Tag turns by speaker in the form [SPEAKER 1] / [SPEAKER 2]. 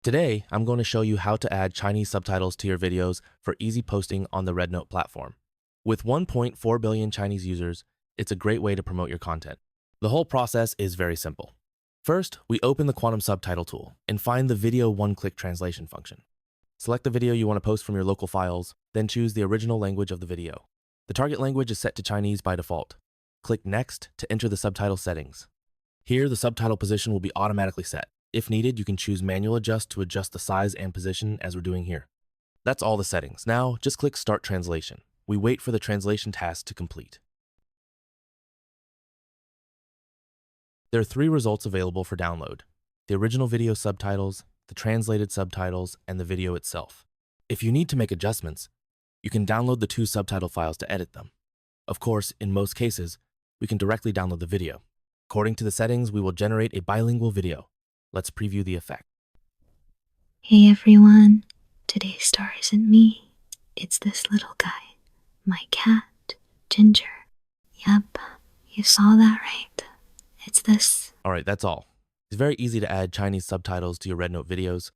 [SPEAKER 1] Today, I'm going to show you how to add Chinese subtitles to your videos for easy posting on the Rednote platform. With 1.4 billion Chinese users, it's a great way to promote your content. The whole process is very simple. First, we open the Quantum Subtitle tool and find the video one-click translation function. Select the video you want to post from your local files, then choose the original language of the video. The target language is set to Chinese by default. Click Next to enter the subtitle settings. Here, the subtitle position will be automatically set. If needed, you can choose Manual Adjust to adjust the size and position as we're doing here. That's all the settings. Now, just click Start Translation. We wait for the translation task to complete. There are 3 results available for download: the original video subtitles, the translated subtitles, and the video itself. If you need to make adjustments, you can download the 2 subtitle files to edit them. Of course, in most cases, we can directly download the video. According to the settings, we will generate a bilingual video. Let's preview the effect.
[SPEAKER 2] Hey everyone, today's star isn't me, it's this little guy, my cat, Ginger. Yep, you saw that right. It's this.
[SPEAKER 1] Alright, that's all. It's very easy to add Chinese subtitles to your Rednote videos.